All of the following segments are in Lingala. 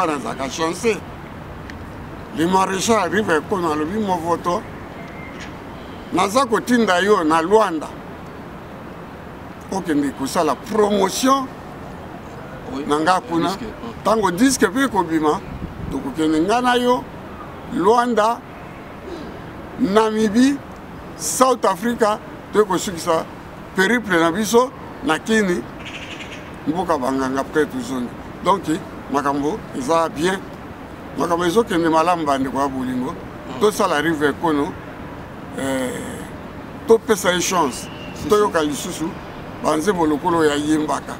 pourquoi dans a chancé. Le maréchal arrive à Kono, le mon voto. Naza kotinda yo na Luanda. Ok, ndiko la promotion. Nanga kuna. Tango disque pe kobima. Donc ngana yo Luanda, Namibie, South Africa, te ko sukisa périple na biso na kini. Mboka banganga près tout zone. Donc makambo ça bien. Makambo ezo kende malamba ndiko bolingo. To ça arrive Kono. To pesa chance. To yoka lisusu. Banze bolokolo ya yimbaka.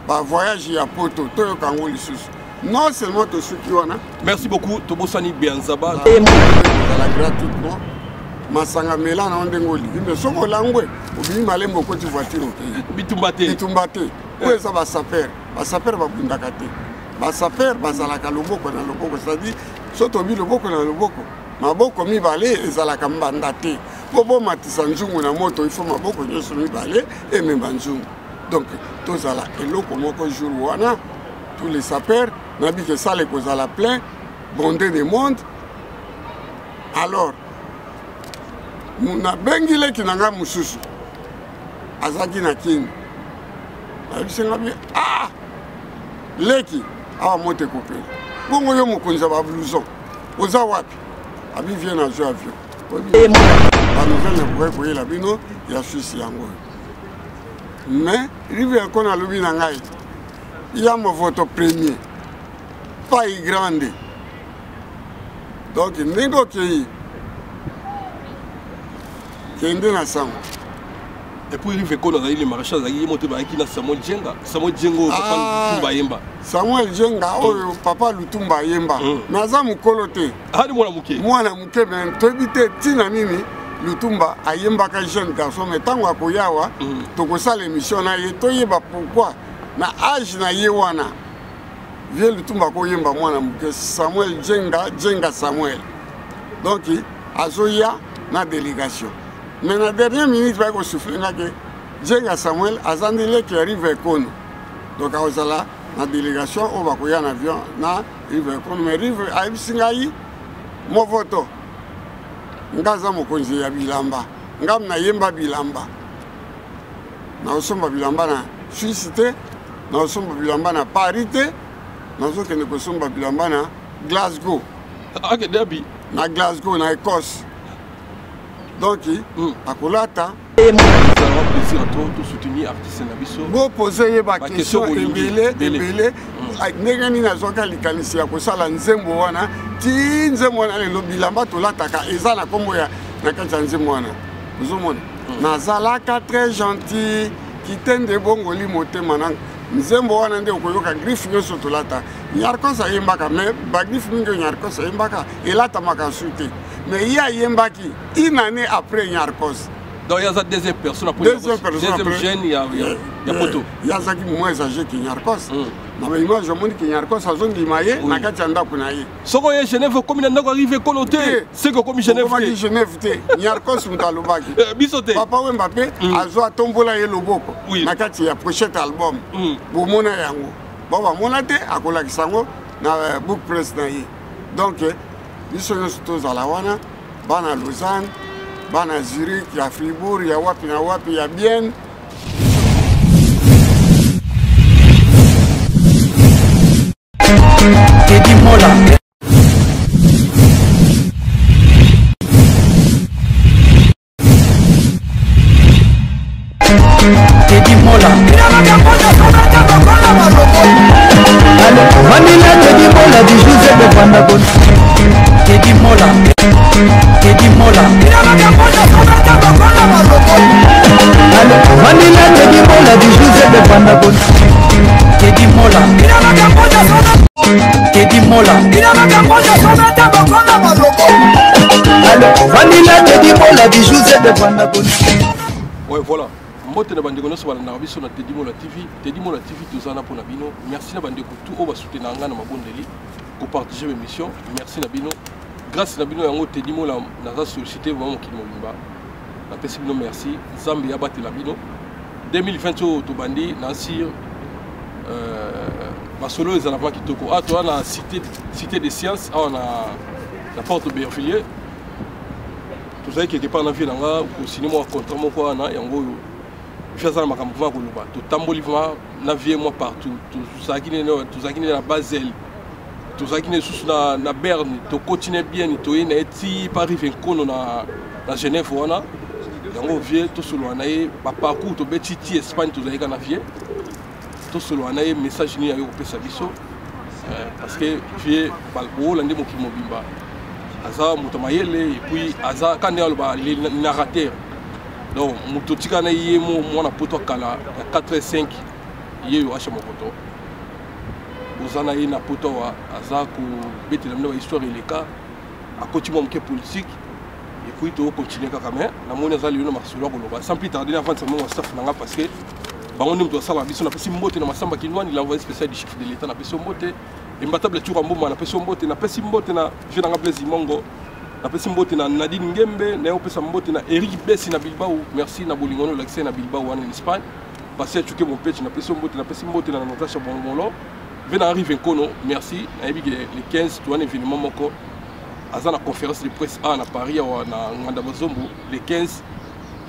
Ba voyage ya poto to yoka ngo lisusu. Non seulement to sukiwana. Merci beaucoup Tobosani Bianzaba. La gratuitement. Masanga mela na ondengoli. Mais soko langwe obi malembo ko ti voiture ok. Bitumbate. Bitumbate. Ko eza ba saper. Ba saper ba bundakate. Ba saper bazalaka loboko na loboko, c'est-à-dire soto bi loboko na loboko. Maboko mibale ezalaka mbanda te. Bobo matisa nzungu na moto il faut maboko nyoso mibale et même nzungu. Donc tozala eloko moko jour wana tous les sapeurs nabi que ça les kozala plein bondé de monde. Alors na bengile kinanga mususu azaki na kini. Abisenga bi ah leki awa mote kopé. Bongo yo mokonza ba blouson. Oza wapi? Abi vient à jouer avion. La nouvelle ne pourrait pas la bino, il y a Suisse yango. Mais rivière qu'on a lobby nangai. Il y a mon vote premier. Pas y grande. Donc nego qui est na sang. Et puis il fait qu'on a les maréchal il monte ba qui na Samuel Djenga. Samuel Djengo papa Lutumba Yemba. Samuel Djenga oyo papa Lutumba Yemba. Naza mukolote. Hadi mwana muke. Mwana muke ben tobite tina nini Lutumba ayemba ka jeune garçon mais tango akoyawa toko sala émission na ye toyeba pourquoi na âge na ye wana. Vie Lutumba ko yemba mwana muke Samuel Djenga Samuel. Donc azoya na délégation. Mais la dernière minute, il va souffler que Djenga Samuel Azandile qui arrive à Kono. Donc, à Ozala, la délégation, on va courir en avion, na rive à Kono. Mais rive à Ibsingaï, mon voto. Ngaza Mokonzi ya Bilamba. Ngam na Yemba Bilamba. Na Osomba Bilamba na Suisse, na Osomba Bilamba na Paris, na Osomba Bilamba na Glasgow. Ah, que derby. Na Glasgow, na Écosse. Donc, à Kolata, nous avons plaisir à toi de soutenir l'artiste Nabiso. Vous posez des questions ébélées. Negani na zoka likanisi ya kosala nzembo wana ti nzembo wana le bilamba tolataka eza na kombo ya na kati ya nzembo wana ozomona nazalaka très gentil kitende bongoli motema nanga nzembo wana nde okoyoka griffe nyonso tolata Nyarkos ayembaka mais ba griffe mingi Nyarkos ayembaka elatamaka sute mais il y a yembaki une année après Nyarkos. Donc il y a la deuxième personne après. Deuxième jeune, il y a photo. Il y a ça qui moins âgé que Nyarkos. Mais moi je me dis que Nyarkos a zone d'Imaye, na kati anda kunaye. Soko ye Genève comme il n'a pas arrivé connoté. C'est que comme Genève. Comme Genève te. Nyarkos mutalobaki. Bisote. Papa Mbappé azo tombola ye loboko. Na kati ya prochain album. Bomona yango. Baba monate akola kisango na book press na ye. Donc biso nyonso zala wana bana Lausanne, bana Zurich, ya Fribourg, ya wapi na wapi ya bien. Teddy Mola. Teddy Mola. Manila Teddy Mola du Joseph de Pandagon. Teddy Mola. Teddy Mola. Manila Teddy Mola du Joseph de Pandagon. Teddy Mola. Teddy Mola. Vanilla Teddy Mola du Joseph de Pandagon. Ouais, voilà. Mbote na bandeko nyonso balanda biso na Teddy Mola TV. Teddy Mola TV tozana pona bino. Merci na bandeko tout oba soutenir nga na mabondeli pour partager l'émission. Merci na bino. Grâce na bino yango Teddy Mola na société vraiment qui mobimba. Na pesi bino merci. Zambia batela bino. 2020 to bandi na sir masolo ezala vraiment kitoko. Ah toi na cité des sciences, ah on a la porte de Bervilliers. Tout ça quelque part na vie nanga ko cinéma contrat moko wana yango faisant makambo va koloba. To tamboli vraiment na vie moi partout. Tout ça qui est la Basel. Tout ça qui est sous na Berne, to continuer bien to ina eti Paris Vinkono na Genève wana. Yango vie to solo anaye ba parcours to betiti Espagne to zaika na vie. To solo anaye message ni ayo pesa biso. Parce que vie balbo lande mo kimobimba. Aza mutomayele et puis aza kande aloba le narrateur. Donc mutotika na ye mo na poto kala 4-5 ye yo acha mokoto. Ozana ye na poto wa aza ko betela na histoire ileka akoti mo mke politique. Et puis tu continuer quand même na moni azali yo na masolo koloba sans plus tarder avant de mon staff nanga parce que bango ndim to sala biso na pesi mbote na masamba kinwani l'envoyé spécial du chef de l'état na pesi mbote et mbatable tour mboma na pesi mbote na je nanga plaisir mongo na pesi mbote na Nadine Ngembe na opesa mbote na Eric Bessi na Bilbao merci na bolingono l'accès na Bilbao en Espagne passer chuke mon page na pesi mbote na Natasha Bongolo vena arrive Nkono merci na ebi le 15 to un événement moko à la conférence de presse à Paris na Nganda Bazombo le 15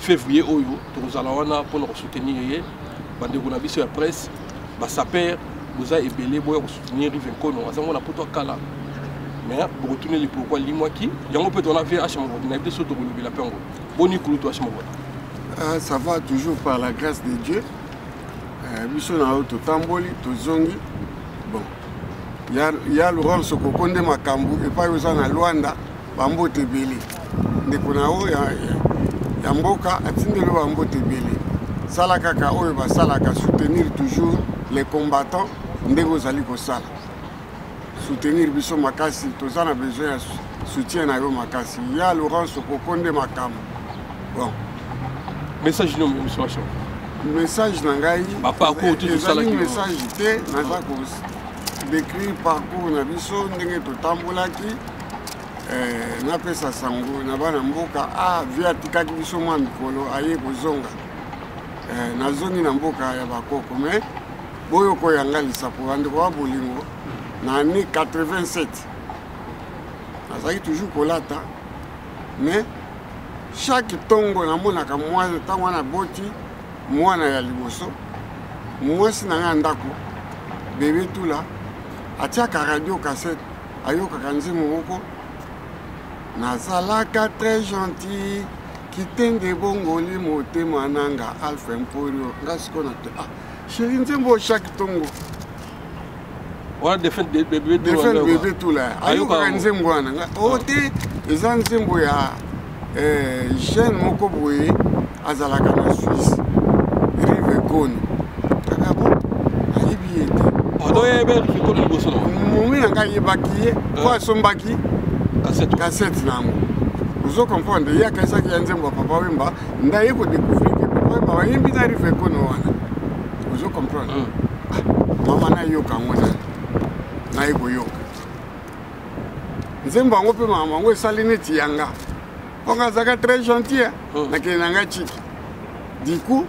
février oyo tozala pour nous soutenir bande kuna biso ya presse ba saper boza ebele boya ko soutenir Rive Nkono azango na poto kala mais pour retourner les pourquoi limwaki yango peut on avait HM na bide soto ko lobela pengo boni kulu to HM ça va toujours par la grâce de Dieu biso na auto tamboli to zongi bon il y a Laurent Sokokonde Makambu et pas aux na Luanda bambote belé ndeko na o ya mboka atindelo bambote belé sala kaka oyo ba sala ka soutenir toujours les combattants ndeko zali ko sala soutenir biso makasi tozana besoin de soutien na yo makasi il y a Laurent Sokokonde Makambu bon message no monsieur Acha message na ngai papa ko tout sala ki message te na za ko décrit parcours na biso ndenge totambolaki napesa sango na bana mboka via atikaki biso mwa mikolo aye kozonga nazongi na mboka ya bakoko me boyo koyanga lisapo bandeko wa bolingo na année 87 nazalaki toujours kolata mais chaque tongo namonaka mwana ntango wana boti mwana ya liboso mwasi na ngai ndako bebe tula atiaka radio cassette ayokaka nzembo moko nazalaka très gentil kitenge bongoli motema nanga Alpha Emporio nga siko na te chéri nzembo chaque tongo wana defend bebe tula ayokaka nzembo wana nga te eza nzembo ya jeune moko boye azalaka na Suisse Rive Kono kaka bon ayebi ye te momi na ngai yebaki ye po asombaki cassette nango ozo comprendre ye akaisaki ya nzembo ya papa wemba ndaye kodécouvrir ke papa wemba bayembi na Rive Kono wana ozo comprendre mama nayoka yango naye koyoka nzembo yango mpe mama yango esali neti yanga mponga azalaka très gentil nakende na ngai chiki du coup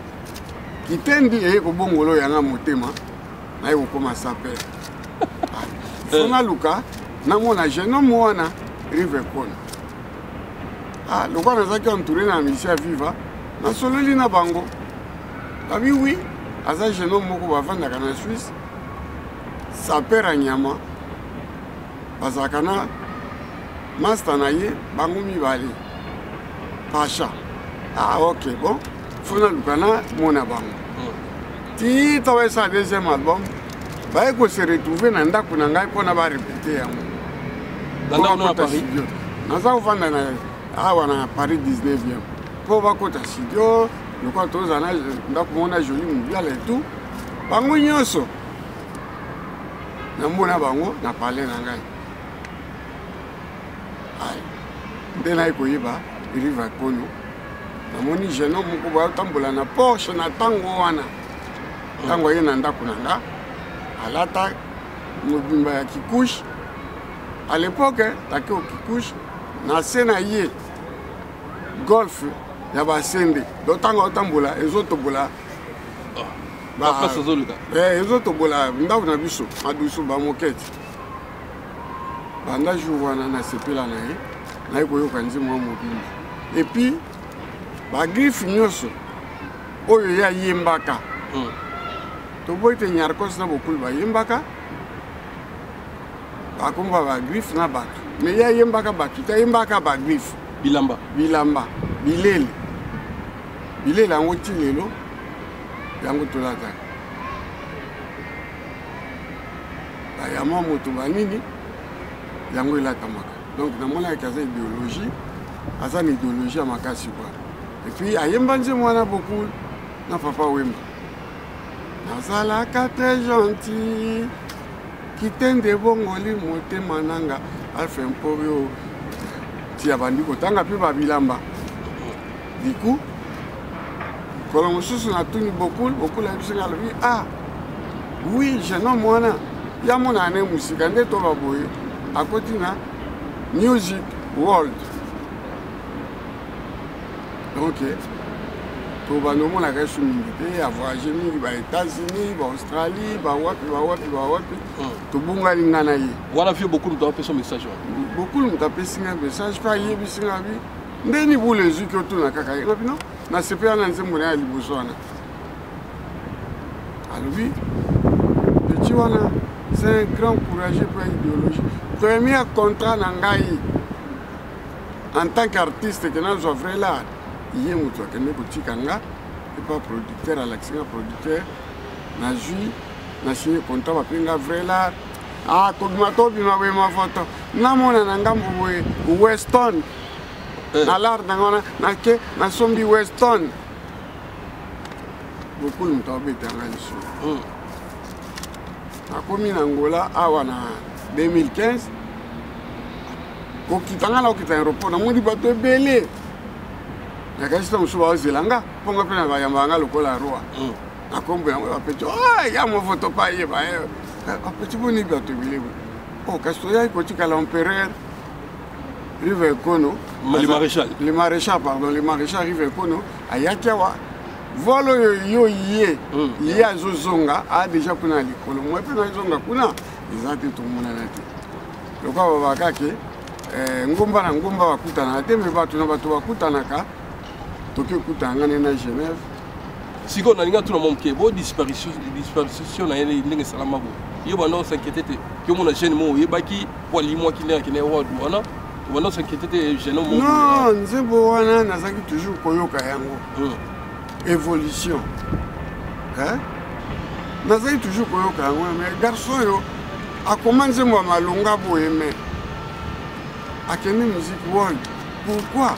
kitendi eye kobongolo yanga motema naye kokoma saper fona luka namona jeune homme wana Rive Kono lokwa nazalaki entouré na misia viva nasololi na bango babi wi aza jeune homme moko bavandaka na Suisse saper ya nyama bazalaka na master na ye bango mibale Pacha ok bon fona luka na mona bango ti tawa esa deuxième album baye ko se retrouver na ndako na ngai mpona barepete yango naza kovanda na awa na Paris 19e mpo bakota studio lokwa toza na ndako mona joli mobiala etout bango nyonso namona bango na pale na ngai nde naye koyeba Rive Kono namoni jeune homme moko baotambola na Porsche na ntango wana ntango aye na ndako na nga alata mobimba ya kikushi à l'époque taki okikushi na se na ye golf ya basende do ntango otambola ezotombola place azoluka ezotobola ndako na biso madusu bamokete banda jour wana nasepela na ye naye koyoka nzembo wa mobimba epuis bagriffe nyonso oyo ye ayembaka toboyi te Nyarkos na bokulu bayembaka bakomba bagriffe na bato me ye ayembaka bato te ayembaka bagriffe bilamba bilele yango ti lelo yango tolataka bayama moto banini yango elatamaka donc namonaki aza idéologie aza na idéologie ya makasi kwa epuis ayemba nzembo wana bokulu na papa Wemba nazalaka très gentil kitende bongoli motema nanga alpha emporio ti abandi kotanga mpe babilamba diku kolo mosusu natuni bokulu ayebisinga alobi oui jeune homme wana ya mona ne musika nde to baboye akoti na music world donc to bandomonaka esu mingi te avoyage mingi baétats-unis baaustralie bawapi tobungani nga na ye wana vie bokulu moto apesa message bokulu moto apesinga message mpe ayebisinga bi ndeni bula ezuki otuna kaka ye ngapi no nasepela na nzembo na ya liboso wana alobi petit wana c'est un grand courageux pour idéologie premier contrat na ngai en tant qu'artiste que nazwa vrai l'art ye moto akende kotika nga epa producteur alakisinga producteur nazwi nasigné contrat bapenga vrai l'art kobima tobima boye mafoto namona na ngambo boye Weston na l'art nanga wana nake nasombi Weston bokulu moto abetanga lisu nakomi na Angola awa na 2015 kokitanga na okita aéroport namoni bato ebele yakasita mosusu baozelanga mpongo mpe na bayambanga lokola roi nakombo yango bapeti ya mofoto pa yeba bapeti boni bato ebele kasi toyai kotikala empereur Rive Ekono le maréchal Rive Ekono ayaki awa vol oyo yo ye azozonga deja kuna likolo mwe mpe nazonga kuna eza te tomonana te lokola babakake ngomba na ngomba bakutanaka te me bato na bato bakutanaka toki okutana ngane na Genève sikoyo nalinga tuna moke bo disparition na ye ndenge esalama bo yo banda osinquiété te yo mona jeune mo oyebaki po alimwaki ndenge akende ward wana banda osinquiété te jeune mo non nzembo wana nazalaki toujours koyoka yango évolution nazali toujours koyoka yango mais garçon oyo akoma nzembo ya malonga boye me akende musique world pourquoi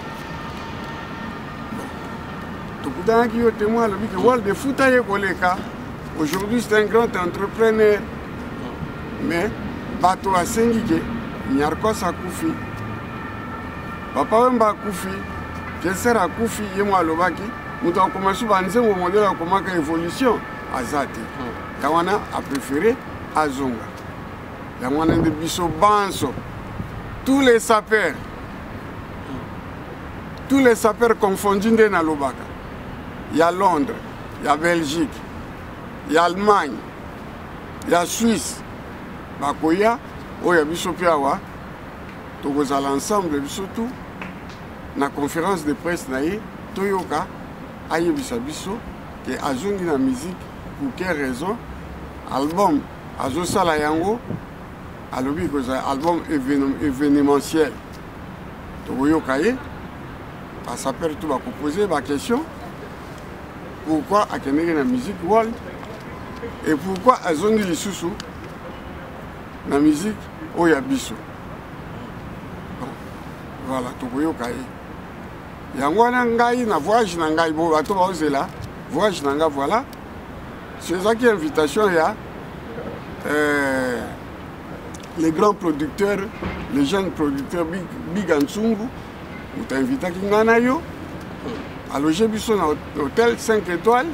tokutanaki yo témoin alobi ke world efuta ye koleka aujourd'hui c'est un grand entrepreneur mais bato basengi ke Nyarkos akufi papa Wemba akufi Keser akufi ye mo alobaki moto akoma su banzembo modele akomaka évolution aza te yango wana apréféré azonga yango wana nde biso banso tous les sapeurs confondus nde nalobaka ya Londres ya Belgique ya Allemagne ya Suisse bakoya oyo ya biso mpe awa tokozala ensemble biso tout na conférence de presse na ye toyoka ayebisa biso ke azongi na musique pour quelle raison album azosala yango alobi kozala album événementiel tokoyoka ye basapere tout bakopose baquestion pourquoi akendeki na musique world et pourquoi azongi lisusu na musique oyo ya biso voilà tokoyoka ye yango wana ngai na voyage na ngai bo bato baozela voyage na nga voilà sezaki invitation ya les grands producteurs les jeunes producteurs Big Nsungu moto invitaki nga na yo aloger biso na hôtel 5 étoiles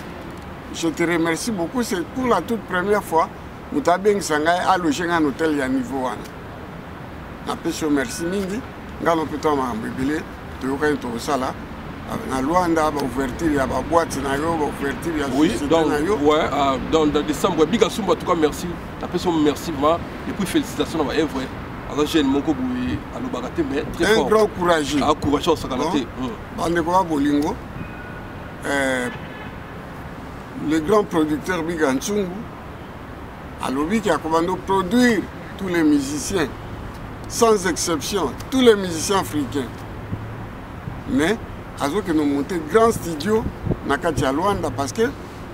je te remercie beaucoup c'est pour la toute première fois moto abengisa ngai aloger nga na hôtel ya niveau wana napesi yo merci mingi nga no mpe to makambo ebele toyokani tokosala na Luanda ouverture ya ba boîte na yo ouverture ya oui société donc na yo ouais dans décembre big asumba en tout cas merci la personne merci vraiment et puis félicitations dans ma œuvre alors jeune moko boui alobaka te mais très fort un grand courageux ah courageux sakalate bande ko bolingo le grand producteur Big Nchungu alobi qui a commandé produire tous les musiciens sans exception tous les musiciens africains mais azo que nous monter grand studio na kati ya Luanda parce que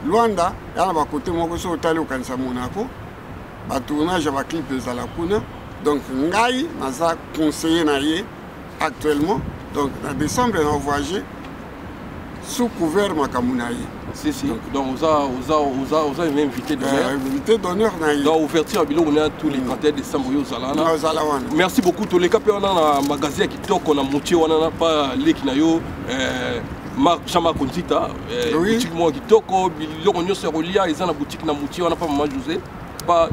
Luanda yana ba côté moko so tali okanisa Monaco ba tournage ba clip ezala kuna donc ngai naza conseiller na ye actuellement donc en décembre on voyage sous couvert makamuna ye si donc oza invité d'honneur invité d'honneur na ye dans ouverture bilo on a tous les 31 décembre yo zalana merci beaucoup tous les capés on a un magasin qui toko na moutier on a pas leki na yo Chama Konzita boutique moi qui toko biloko nyonso rolia eza na boutique na moutier on a pas maman José pas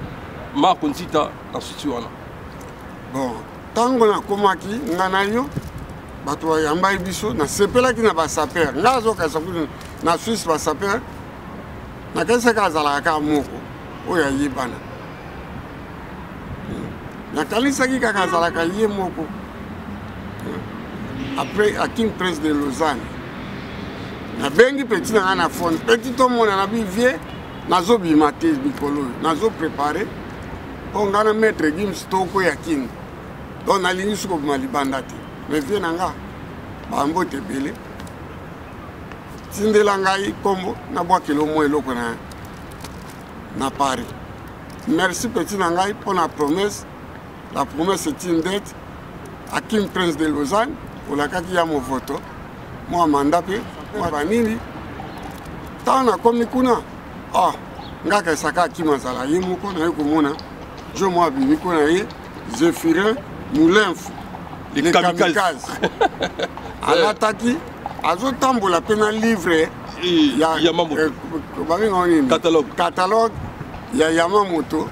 Marc Konzita na suti wana bon tango na komaki ngana yo bato bayambai biso na sepelaki na basaper nga azokasa na Suisse basaper nakesaka azalaka kaka moko oyo ayebana nakanisaki kaka azalaka ye moko après à King Prince de Lausanne nabengi petit na nga na fone petit tomona na bivie nazobima te mikolo oyo nazoprépare mpo nga na maître Gims toko ya King donc nalingi soki obima libanda te mais vie na nga bambote ebele tindela ngai kombo nabwakela omwa eloko na Paris merci petit na ngai mpo na promesse la promesse est une dette à King Prince de Lausanne olakaki ya movoto mwa manda mpe mwa banini ntango nakomi kuna ngaka esaka akima azala ye moko na ye komona jo mwa abimi ko na ye Zéphirin Moulinf les kamikazes alataki azotambola mpe na livre ya babenga nini catalogue ya Yamamoto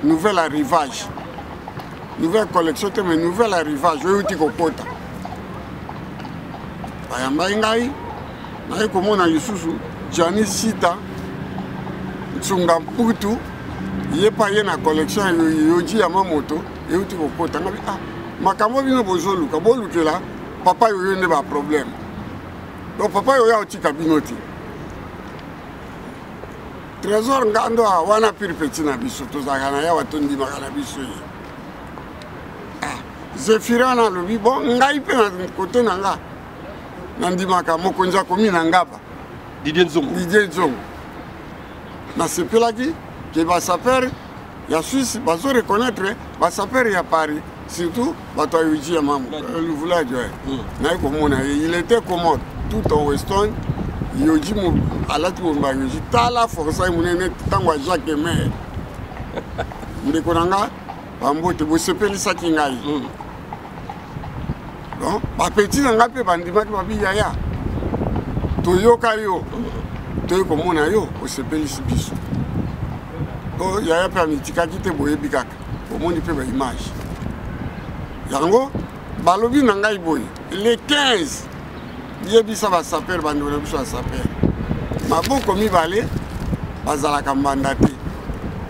nouvel arrivage nouvelle collection te mais nouvel arrivage oyo euti kokota bayambai ngai naye komona lisusu Gianni Sita Tsunga Mputu ye pa ye na collection yoji Yamamoto euti kokota ngabi makambo bino bozoluka bolukela papa yoyo nde ba problème donc papa yoyo otika bino te trésor ngando wana pire petit na biso tozalaka na ya watondimaka na biso ye Zéphirin alobi bon ngai mpe na kote na nga nandimaka mokonzi akomi na ngaba Didier Nzongo nasepelaki ke basaper ya Suisse bazoreconnaître basaper ya Paris surtout bato ya yoji ya mamu luvulaji naye komona ye il était commode tout en Weston yoji alati momba yoji tala forsa monene ntango ya Jacques Emer ndeko na nga bambote bosepelisaki ngai bapeti na nga mpe bandimaki babi yaya toyoka yo toyi komona yo osepelisi biso to yaya mpe amitikaki te boyebi kaka omoni mpe baimage yango balobi na ngai boye le 15 yebisa basaper bandeko na biso ya saper maboko mibale bazalaka mbanda te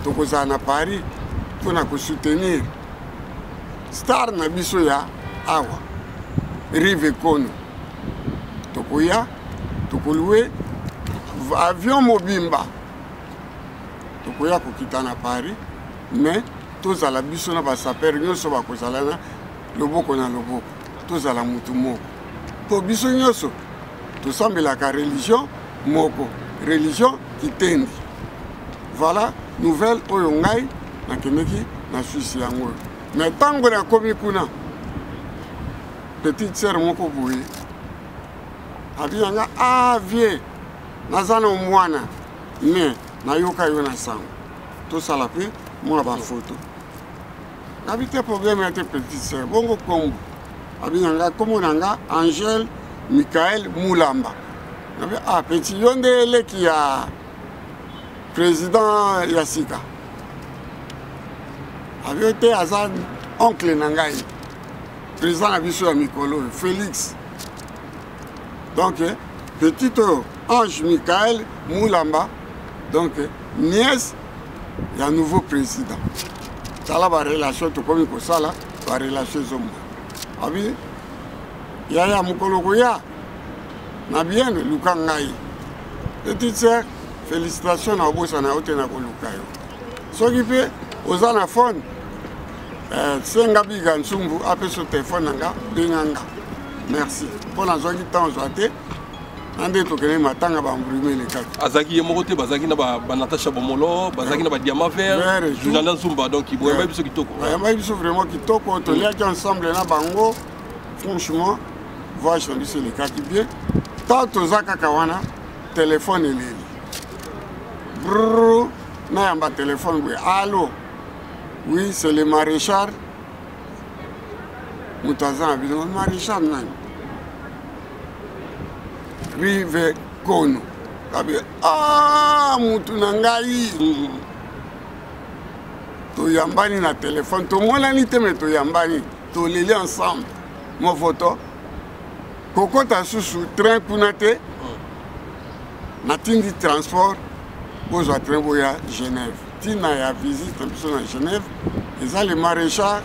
tokozala na Paris mpona kosoutenir star na biso ya awa Rive Kono tokoya tokolue avion mobimba tokoya kokita na Paris mais tozala biso na basaper nyonso bakozala na loboko na loboko tozala mutu moko po biso nyonso tosambelaka religion moko religion kitendi voilà nouvelle oyo ngai nakendeki na Suisse yango oyo mais ntango nakomi kuna petite sœur moko boye abiyanga vie naza na mwana mais nayoka yo na sango tosala mpe mwa bafoto nabi te problème ya te petite sœur bongo kombo abiyanga kombo na nga Angèle Michael Mulamba nabi petit yo nde eleki ya président ya sika abi te aza oncle na ngai président na biso ya mikolo Félix Donc, petit Ange Michael Moulamba, donc, nièce, il y a un nouveau président. Ça là, la relation, tout comme ça, la relation Zomba. Ah oui, il y a Moukologoya, Nabien, Lukangaï. Petite sœur, félicitations à vous, ça n'a aucun Lukayo. Ce qui fait, aux anaphones, Sengabi Gansumbu, après ce téléphone, Binganga. Merci. Pour la zone qui t'a enjoyé, ande tokene matanga ba mbrume le kaka azaki yemokote bazaki na ba Natasha Bomolo bazaki na ba Diamant Vert Nana Zumba donc il boyamba biso kitoko boyamba biso vraiment kitoko to liaki ensemble na bango franchement voyage on dit c'est le cas qui bien tant tozaka kawana téléphone eleli brrr na yamba téléphone oui allô oui c'est le maréchal Moutazan le maréchal nani Rive Kono. Ah, mutu nangai. To yambani na téléphone. To mona ni teme to yambani. To leli ensemble. Mon photo. Koko ta susu train kunate. Natindi transport. Bozo train boya Genève. Tina ya visite en Genève. Et ça le maréchal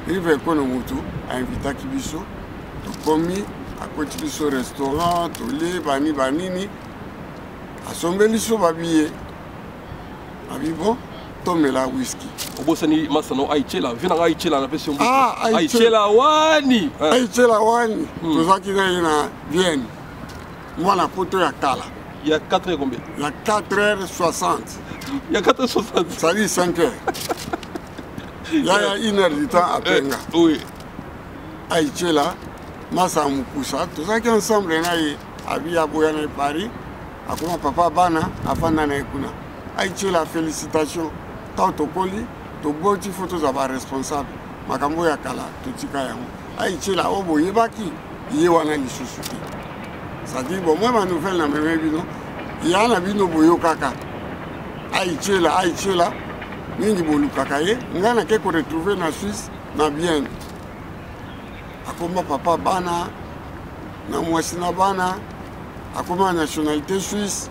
Rive Kono mutu a invité Kibiso. To komi à côté de ce restaurant, tous les banini, à son belisso babillé. Bon, tomez la whisky. Au Bossani, Massano, Aïchela, venant Aïchela, la pression. Ah, Aïchela Wani. Aïchela Wani, tout ça qui est là, vienne. Moi, la photo, il y a Kala. Il y a 4 heures combien? Il y a 4h60. Il y a 4h60. Ça dit 5 heures. Il y a 1 heure du temps à Penga. Oui. Aïchela. Masa Moukusa, tout ça qui ensemble à Boyana Paris, à comment papa Bana, à Fandana Ekuna. Aïe, la félicitation. Tant au colis, tu beau photos à responsable. Makambo Yakala, tout Tikayango. Aïe, la Obo Yebaki, Yewana Lissusuti. Ça dit, bon, moi, ma nouvelle n'a même vu, non? Il y a un abino Boyo Kaka. Aïe, la, Ningi Bolu Kakaye, Ngana Keko retrouvé dans la Suisse, na bien. Akoma papa bana na mwasina bana akoma nationalité suisse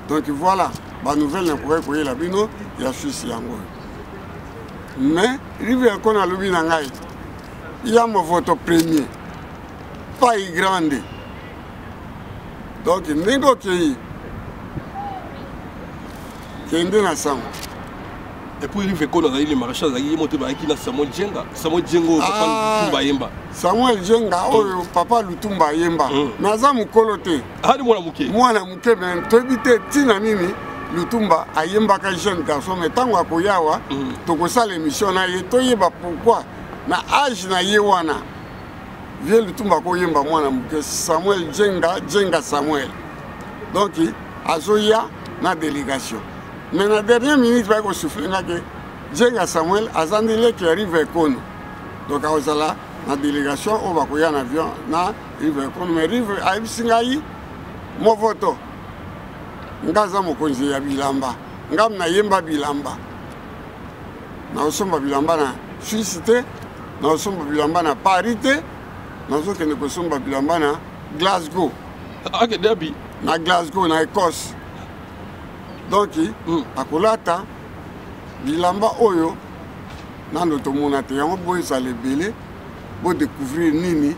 donc voilà ba nouvelle na pourrait koyer la bino ya Suisse yango mais rive encore na lobi na ngai ya mo photo premier pas grande donc nego ki kende na sang. Et puis il fait qu'on a les maréchals, il monte avec Samuel Djenga. Samuel Djenga, papa Lutumba Yemba. Samuel Djenga, papa Lutumba Yemba. Naza mukolote. Ah, ni moi la mouké. Moi la mouké, mais tu habites Tina Nini, Lutumba, Ayemba, un jeune garçon, mais tant qu'on a yawa, tu as l'émission, tu yeba pourquoi. Na âge na yewana. Vieux Lutumba Yemba, moi la mouké. Samuel Djenga, Djenga Samuel. Donc, Azoya, na délégation. Mais dans la dernière minute, il va souffler que Djenga Samuel a zandilé qui arrive à Kono. Donc, à la délégation, on va courir en avion, na rive Kono. Mais rive à Ibsingaï, mon voto. Ngaza mokonzi ya bilamba. Ngam na yemba bilamba. Na osomba bilamba na Suisse, na osomba bilamba na Paris, na osokende kosomba bilamba na Glasgow. Ah, que derby. Na Glasgow, na Écosse. Donc, à Kolata, bilamba oyo, dans notre monde, il y a un peu de belé pour découvrir Nini.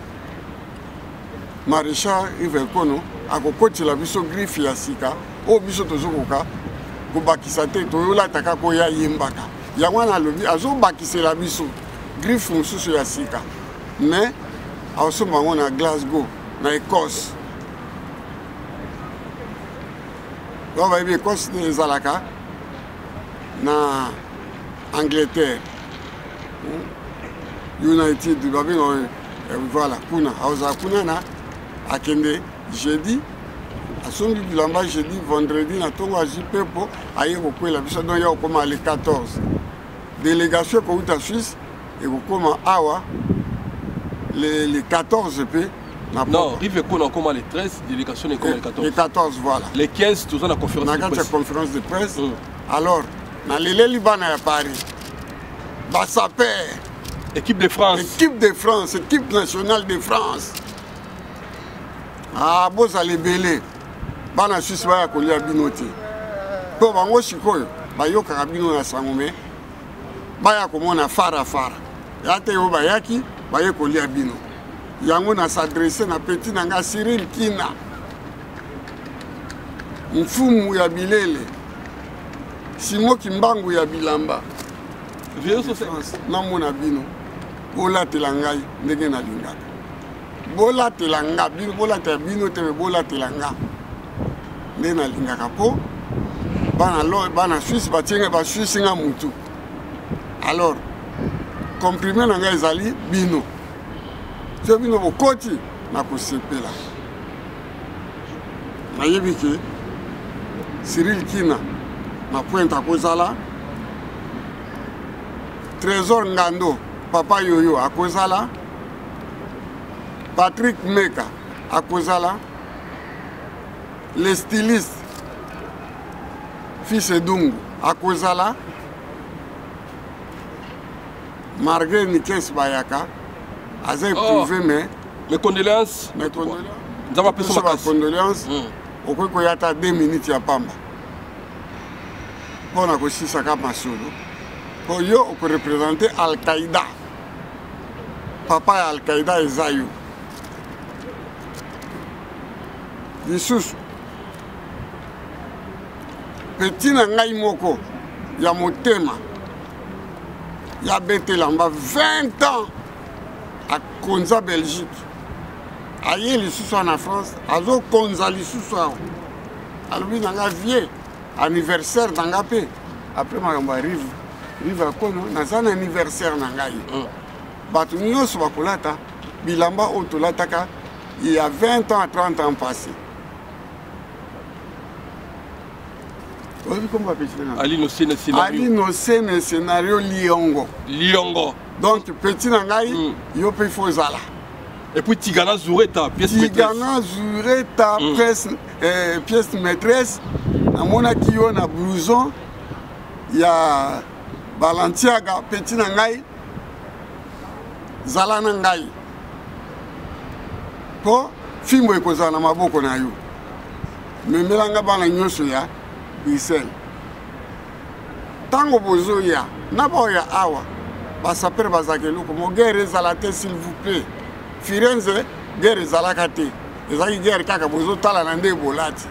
Maréchal Rive Kono, à côté de la biso griffe ya sika, au biso tozokoka, ko bakisate to la taka ko ya yembaka. Ya wana lobi azo bakise la biso griffe mususu ya sika. Mais a so bango na Glasgow, na Écosse. On va y continuer les alaka na Angleterre, United, voilà, kuna, kuna na akende jeudi, à son bilamba jeudi, vendredi na tongo a jipepo, aye ko la biso donc ya okoma le 14. Délégation ko uta Suisse et ko koma awa les 14 p. Non, il fait qu'on a comme les 13, délégation est comme les 14. Les 14, voilà. Les 15, tout ça, la conférence de presse. La conférence de presse. Alors, dans les Libanais à Paris, Bassaper. Équipe de France. Équipe de France, équipe nationale de France. Ah, bozala ebele bana suisse baya kolia bino te mpo bango sikoyo bayokaka bino na sango me baya komona fara ya te oyo bayaki baye kolia bino yango na s'adresse na petit na nga Cyril Kina mfumu ya bilele Simo Kimbangu ya bilamba namona bino bolatela ngai ndenge nalingaka bolatela nga bino bolatela bino te bolatela nga nde nalingaka mpo bana Suisse batienge basuisse nga mutu alors comprime na ngai ezali bino so bino bokoti na kosepela nayebi ke Cyril Kina na pointe akozala Trésor Ngando Papa Yoyo akozala Patrick Meka akozala le styliste Fils Edungu akozala Marguerite Nikes Bayaka aza éprouvé mais mes condoléances nous avons appelé ça ma condoléances okoki koyata 2 minutes ya pamba mpona kosisaka masolo po yo okorepresente Al-Qaïda papa ya Al-Qaïda eza yo lisusu peti na ngai moko ya motema ya betelamba 20 ans akonza Belgique aye lisusu na France azokonza lisusu awa alobi na nga vie anniversaire na nga mpe après makambo ya rive akono naza na anniversaire na ngai bato nyonso bakolata bilamba oyo tolataka il y a 20 ans à 30 ans passé Ali Nocene scénario Liongo donc petit na ngai yo pe fozala et puis Tigana Zureta pièce maîtresse namonaki yo na blouson ya Balenciaga petit na ngai zala na ngai po fimbo ekozala na maboko na yo memelanga bana nyonso ya Bruxelles tango bozoya na baoya awa basapere bazaka eloko mo guerre ezala te s'il vous plaît Firenze guerre ezalaka te ezalaki guerre kaka bozotala na nde ebolati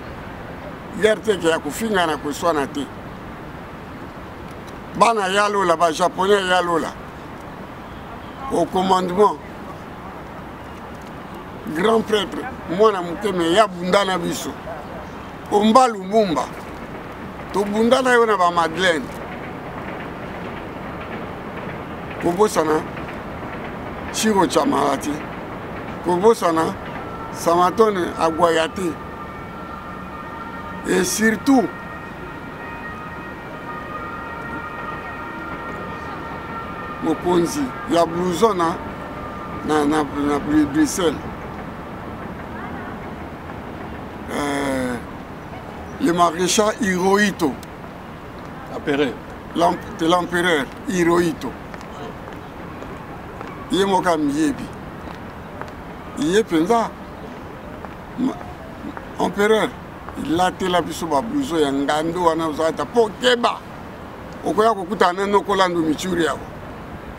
guerre teke ya kofinga na koswana te bana ya lola bajaponais ya lola au commandement grand prêtre mwana mokeme ya bunda na biso omba Lumumba tobunda na yo na ba Madeleine kobosana Chiro Chamalati kobosana Samatone Aguayati et surtout mokonzi ya blouson na Bruxelles le maréchal Hirohito l'empereur Hirohito ye moka miyebi ye penza empereur ilatela biso ba blouson ya ngando wana uzata po keba okoya kokutana nokolando michuri yako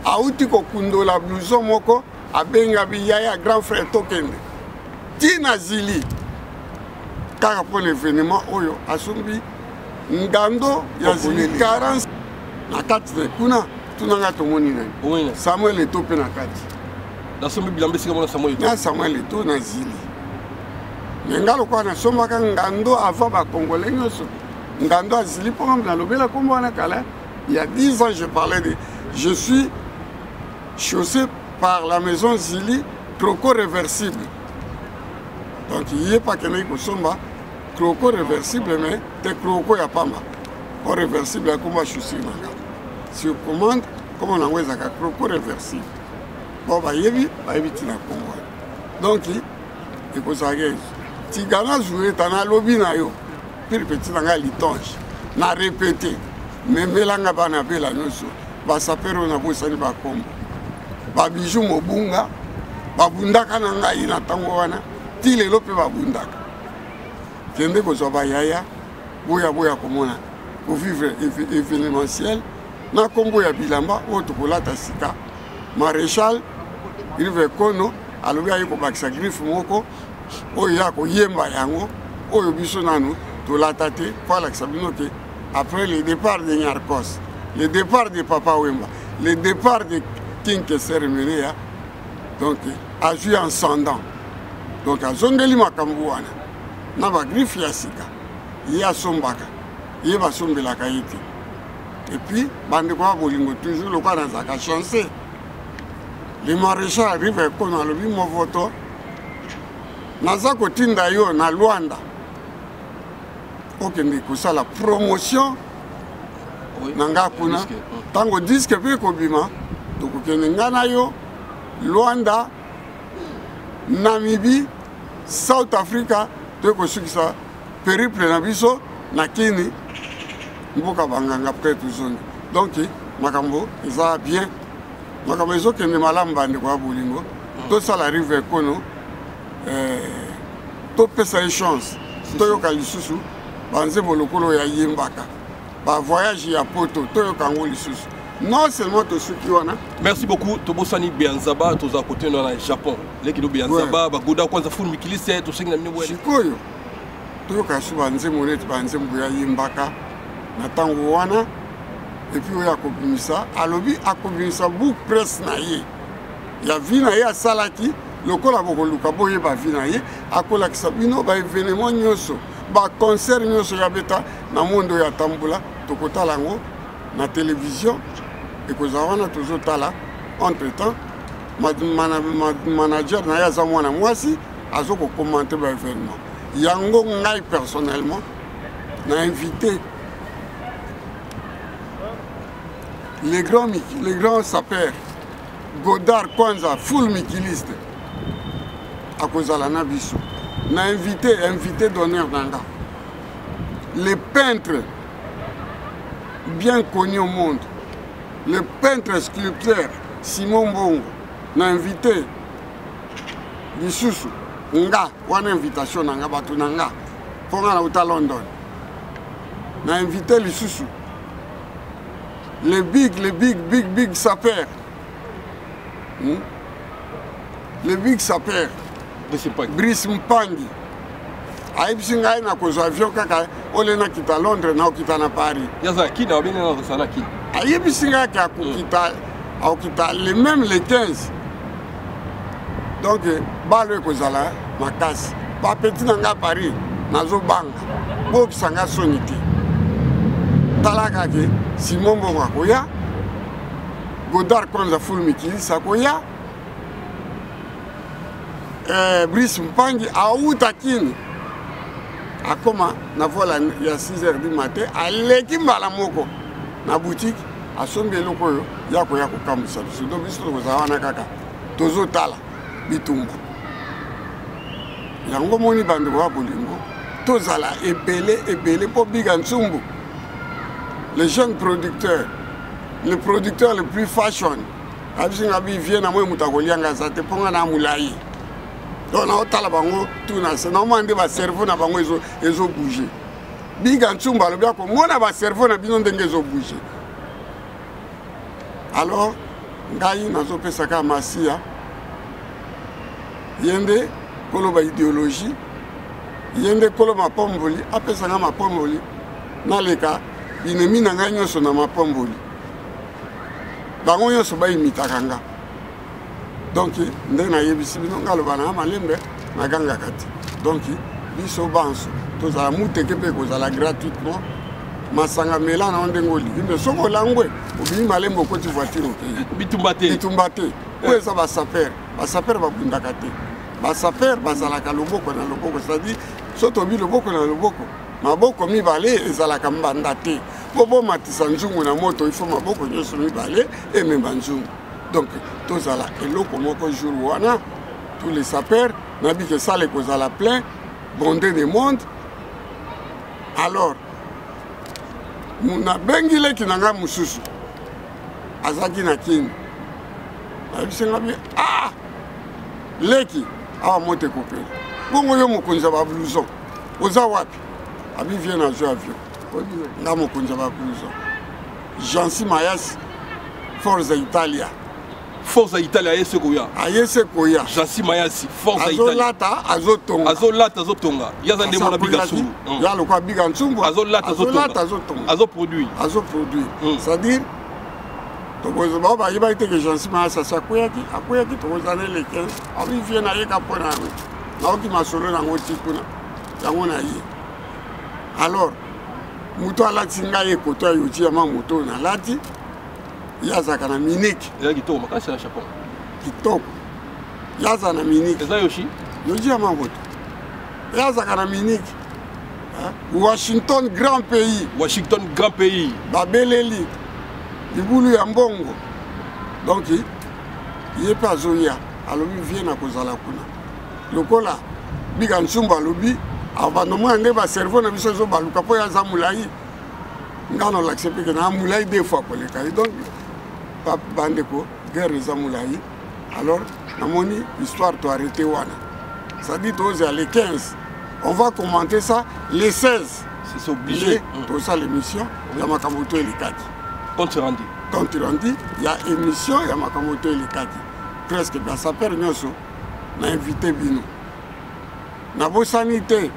auti kokundola blouson moko abenga biyaya grand frère tokende tina zili kaka po l'événement oyo asumbi ngando ya zili 40 na kati de kuna tunanga tomoni nani Samuel Eto'o pe na kati nasombi bilambe sika mona Samuel Eto'o na zili ngalo kwa na sombaka ngando avant ba congolais nyonso ngando azili po na lobela kombo wana kala il y a 10 ans je suis chaussé par la maison Zili croco réversible donc il n'y a pas qu'un écosomba croco réversible mais te croco ya pamba o réversible ya komba chaussé nanga sur commande comme on envoie ça croco réversible bon ba yebi tina kombo donc il faut ça tigana jouer tana lobi na yo pire petit nanga litonge na répéter memelanga bana bela nyonso ba sapero na bosani ba kombo ba bijou mobunga babundaka na ngai na tango wana ti lelo mpe babundaka kende kozwa bayaya boya komona kovivre événementiel na nkombo ya bilamba oyo tokolata sika maréchal rive kono alobi aye kobakisa griffe moko oyo ya koyemba yango oyo biso nanu tolata te po alakisa bino ke après le départ de Nyarkos, le départ de Papa Wemba, le départ de King Kesser Merea, donc a joué en sondant. Donc à Zongeli Makambouana, Naba Griffe Yassika, Y'a Sombaka, Y'a Sombela Kaïti. Et puis, Bandekwa Bolingo, toujours le cas dans sa chancé. Les maréchals arrivent à Kono, le bimo voto. Nazako Tindayo, na Luanda. Okende kosala promotion nanga kuna tango disque pe kobima tokokende ngana yo Luanda, Namibie, South Africa tokosukisa périple na biso na kini mboka banganga près tozongi donc makambo eza bien makambo ezokende malamu bande kwa bolingo tosala rive kono topesa chance toyoka lisusu banze bolokolo ya yimbaka ba voyage ya poto toyoka ngo lisusu non seulement tosuki wana. Merci beaucoup tobosani Bianzaba toza côté na Japon lekido Bianzaba bagoda kwanza full mikilise tosengi na minwe sikoyo toyoka su banze monete banze mbuya yimbaka na tango wana et puis oya kobimisa alobi akobimisa book press na ye ya vina ye asalaki lokola bokoluka boye ba vina ye akolakisa bino ba événement nyonso ba concert nyonso ya beta na mondo ya tambula tokotala ngo na télévision ekozala tozotala entre temps manager na ya za mwana mwasi azoko commenter ba événement yango ngai personnellement na invité les grands sapeurs Godard Kwanza full mikiliste akozala na biso na invité d'honneur nanga les peintres bien connus au monde le peintre sculpteur Simon Bongo na invité lisusu nga wana invitation nanga batu nanga ponga na uta London na invité lisusu les big sapeurs les big sapeurs Brice Mpangi aibisi ngai na kozwa avion kaka ole na kita Londres na okita na Paris yaza kina obine na kosala kina aibisi ngai ka okita les mêmes les 15 donc balo ekozala makasi ba petit nanga Paris nazo banga bokisa nga sonité talaka ke Simon Bongo akoya Godard Kwanza full mikili sakoya Brice Mpangi auta kini akoma na vola ya 6h du matin aleki mbala moko na boutique asombi eloko oyo yako ya kokamwisa biso do biso tokozala wana kaka tozotala bitumba yango moni bandeko ya bolingo tozala ebele mpo biga nsumbu les jeunes producteurs le producteur le plus fashion abisinga bivie na moi mutu akolianga aza te mponga na molai donc naotala bango tuna se normalement nde bacerveau na bango ezobouge biga nsumbu alobi akomona bacerveau na bino ndenge ezobouge alors ngai nazopesaka masiya ye nde koloba idéologie ye nde koloba mapomboli apesanga mapomboli naleka binemi na ngai nyonso na mapomboli bango nyonso bayimitaka nga donc nde nayebisi bino ngaloba na malembe nagangaka te donc biso banso tozala muteke mpe kozala gratuitement masanga mela na ndenge olingi mpe soki olangwe obimi malembe okoti voiture okei bitumba te oyo eza basaper babundaka te basaper bazalaka loboko na loboko c'est-à-dire so tobi loboko na loboko maboko mibale ezalaka mbanda te po bomatisa nzungu na moto ifo maboko nyonso mibale ememba nzungu donc tozala eloko moko jour wana tous les sapeurs nabi ke sala ekozala plein bondé de monde alors nabengi leki na nga mosusu azalaki na kini nayebisenga bi leki awa moto ekopela bongo yo mokonzi ba blouson oza wapi abi vient na jeu avion nga mokonzi ba blouson Jansi Mayas Forza Italia Forza Italia ayese koya Jansi Mayas Forza Italia azolata azotonga yaza ndemo na biga nsumbu ya lokwa biga nsumbu azolata azoproduire c'est-à-dire tokoza ba ba yiba ite que Jansi Mayas akoyaki tokoza ne le 15 abi vient na yeka pona na oki masolo na ngoti kuna yango na ye alors muto alati ngai ekoto yoti ya mamoto na lati yazaka na Munich ya kitoko makasi na Japon kitoko yaza na Munich eza yoshi yoti ya mamoto yazaka na Munich Washington grand pays babeleli libulu ya mbongo donc ye pa zoya alobi vie na kozala kuna lokola biga nsumba alobi abandoma nde ba cerveau na biso zo baluka po ya zamulai ngano l'accepter que na mulai deux fois pour les cas donc pas bandeko guerre zamulai alors na moni histoire to arrêter wana ça dit aux les 15 on va commenter ça les 16 c'est obligé tout ça l'émission ya makamoto elikati compte rendu ya émission ya makamoto elikati presque ba saper nyoso na invité bino na bo sanité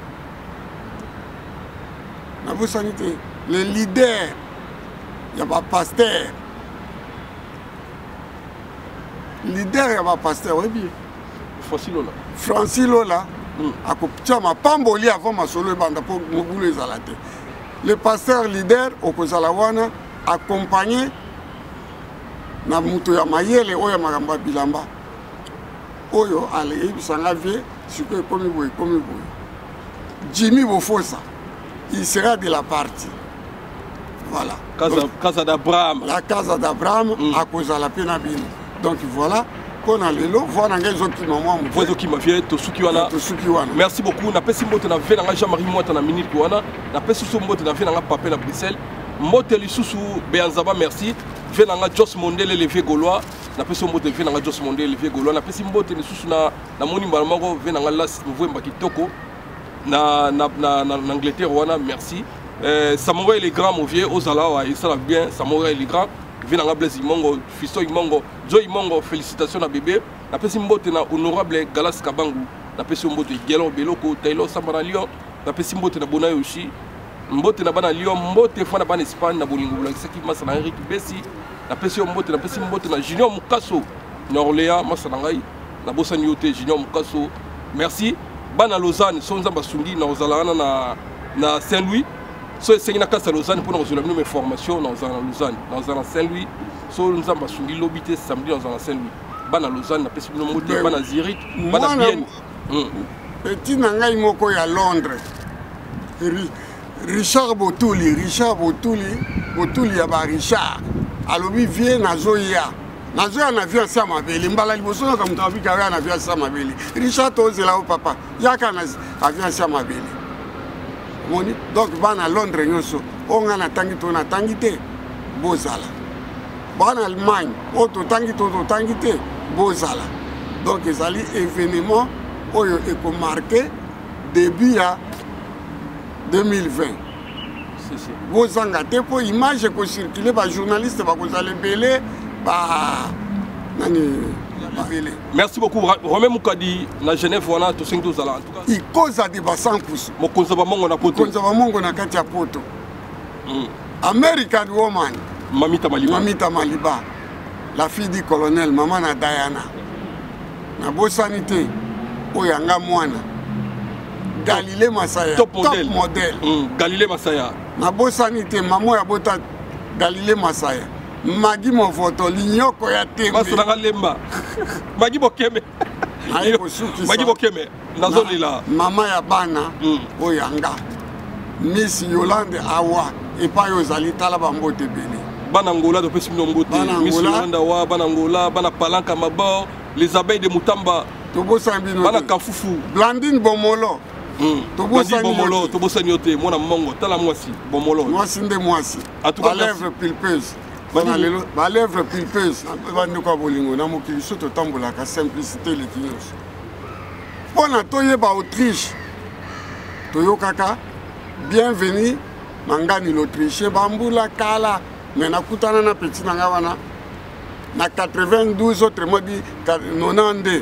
le leader ya ba pasteur oui bien Francis Lola akopitia mapamboli avant masolo banda po mobulu ezalate le pasteur leader okozala wana accompagné na muto ya mayele oyo makambo bilamba oyo ale ebisanga vie siko komi boy Jimmy Bofosa il sera de la partie voilà Casa d'Abraham la Casa d'Abraham à cause de la pena bino donc voilà qu'on a lelo voilà ngezoki maman vozoki mafie to suki wana merci beaucoup na pesi mbote na vena nga Jean-Marie Mwata na minute wana na pesi so mbote na vena nga papel à Bruxelles mbote lisusu beanzaba merci vena nga Jos Mondele levé gaulois na pesi mbote vena nga Jos Mondele levé gaulois na pesi mbote lisusu na moni mbalmako vena nga Las Mvwemba kitoko na Angleterre wana merci Samora il est grand mon vieux Ozala et ça va bien Samora il est grand vient en Blaise Imongo Fisto Imongo Joe Imongo félicitations à bébé na pesi mbote na honorable Galas Kabangu na pesi mbote Gelo Beloko Taylor Samara Lyon na pesi mbote na Bona Yoshi mbote na bana Lyon mbote fana bana Espagne na bolingo la qui masa na Eric Bessi na pesi mbote na Junior Mukaso na Orléans masa na ngai na Bosani Yote Junior Mukaso merci bana Lausanne sonza basungi na ozalana na Saint-Louis so esengina kasa Lausanne pour nous donner mes formations dans Lausanne dans Saint-Louis so nza basungi lobité samedi dans Saint-Louis bana Lausanne na pesi moté bana Zurich bana bien petit na ngai moko ya Londres Richard Botuli ya ba Richard alobi vie na zoya na via sama beli mbala liboso na kamta bika na via sama beli Richard tozela o papa yaka na via sama beli moni donc bana Londres nyoso onga na tangi te bozala bana Allemagne o to tangi te bozala donc ezali événement oyo eko marqué début ya 2020 bozanga te po image ko circuler ba journaliste ba kozala belé merci beaucoup Romain Moukadi na Genève wana to 5 dollars en tout cas il cause de 100% mokonza ba mongo na kati ya poto American woman Mamita Maliba la fille du colonel maman na Diana na bosanité oyanga mwana Galilée Masaya top modèle Galilée Masaya na bosanité maman ya bota Galilée Masaya Magi Mofoto linyoko ya tembe basanga lemba Magi Bokeme nazolila mama ya bana oyanga Miss Yolande Awa epa yozali tala bambote bele bana Angola to pesi mbote Miss Yolande Awa bana Angola bana Palanka Mabor les abeilles de Mutamba tobosambino bana Kafufu Blandine Bomolo tobosani yote mwana mongo tala mwasi Bomolo mwasi nde mwasi en tout cas lèvre pulpeuse ba lèvre pulpeuse bande kwa bolingo na mokili soto tambola ka simplicité le kinyos Pona toyeba Autriche. Toyokaka bienvenue mangani l'Autriche bambula kala mais nakutana na petit nanga wana na 92 autres modi 92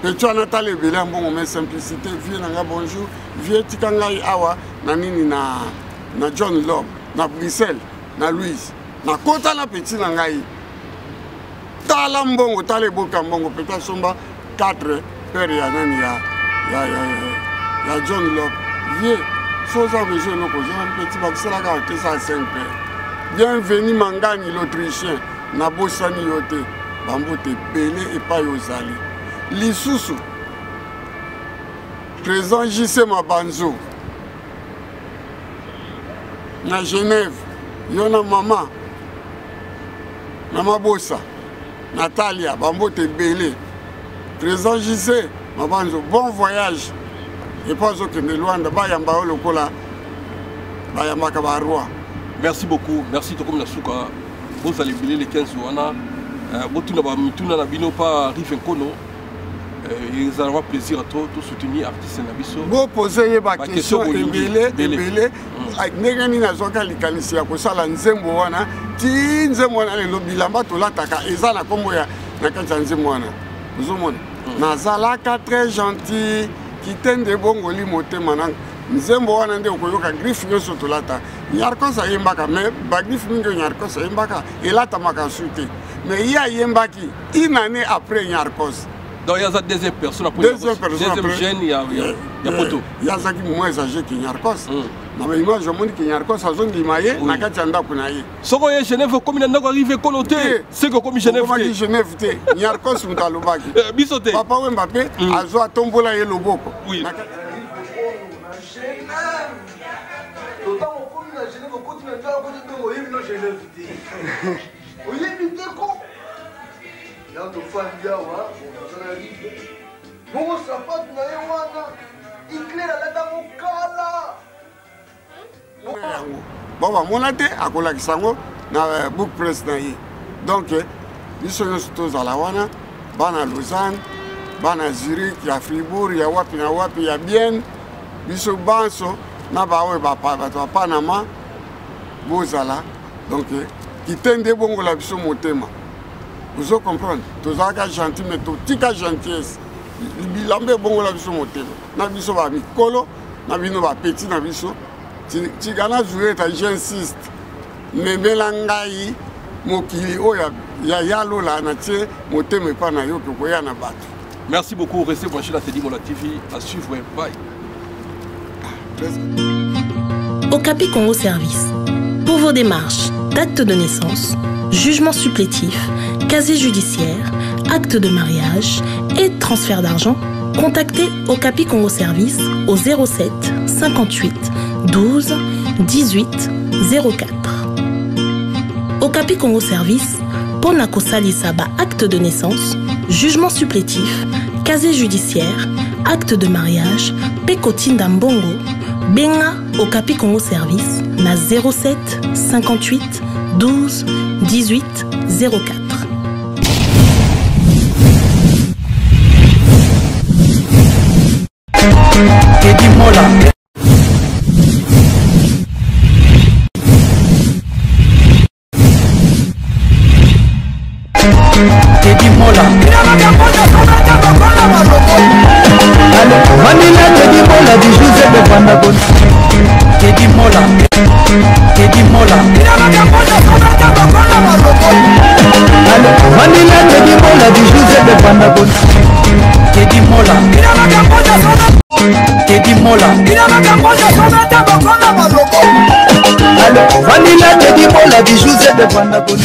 petit ana tale bela mbongo mais simplicité vie nanga bonjour vie tikangai awa na nini na John Lob na Bruxelles na Louise na kota na petit nangai tala mbongo tale boka mbongo peut-être somba 4 père ya nani ya John Lob vie soza besoin no kozo un petit bakisala ka te ça 5 père bienvenue mangani l'Autrichien na bosani yote bambote belé et pas yozali lisusu présent JC Mabanzo na Genève yona mama bossa Natalia bambote belé présent JC Mabanzo bon voyage et pas que ne Luanda bayamba lokola bayamba kabarwa. Merci beaucoup, merci Tokom Nasuka. Vous allez biler les 15 wana. Botuna ba mituna na bino pa Rivenkono. Ils allont avoir plaisir à tout soutenir artistes na biso. Bo poser ba question ebele negani na zoka likanisi ya kosala nzembo wana ti nzembo wana le lobilamba tolataka eza na kombo ya na kati nzembo wana. Uzomona nazalaka très gentil kitende bongoli motema nanga nzembo wana nde okoyoka griffe nyonso tolata Nyarkos ayembaka mais ba griffe mingi Nyarkos ayembaka elata makasute mais ya yembaki une année après Nyarkos. Donc il y a des personnes après deuxième jeune il y a poto il y a ça qui moins âgé que Nyarkos na ba image monde que Nyarkos azondi maye na kati anda kuna ye soko ye Genève comme il ndako arrivé konoté c'est que comme Genève comme Genève te Nyarkos mutalobaki bisoté papa Mbappé azo atombola ye loboko oui Bon, monate akolakisa yango na book press na ye. Donc biso nyonso tozala wana bana Lausanne bana Zurich ya Fribourg ya wapi na wapi ya Bienne biso banso na bawe bato ya Panama bozala donc kitende bongo la biso motema. Vous comprenez? Tozaka gentil mais totika gentillesse. Bilambe bongo la biso motema. Na biso ba mikolo na bino ba petit na biso. Tigana jouer ta j'insiste. Memela ngai mokili oya ya yalo la na tie motema pa na yo ko ya na bato. Merci beaucoup, restez branchés à Teddy Mola TV à suivre. Bye. Okapi Congo Service. Pour vos démarches d'acte de naissance, jugement supplétif, casier judiciaire, acte de mariage et transfert d'argent, contactez Okapi Congo Service au 07 58 12 18 04. Okapi Congo Service, Ponako Salisaba acte de naissance, jugement supplétif, casier judiciaire, acte de mariage, Pekotinda Mbongo, Benga Okapi Congo Service, na 07 58 12 18 04. Teddy Mola. Teddy Mola. Vanilla Teddy Mola du Joseph de Pandagon. Teddy Mola. Teddy Mola. Vanilla Teddy Mola du Joseph de Pandagon. Teddy Mola. Teddy Mola. Vanilla Teddy Mola du Joseph de Pandagon.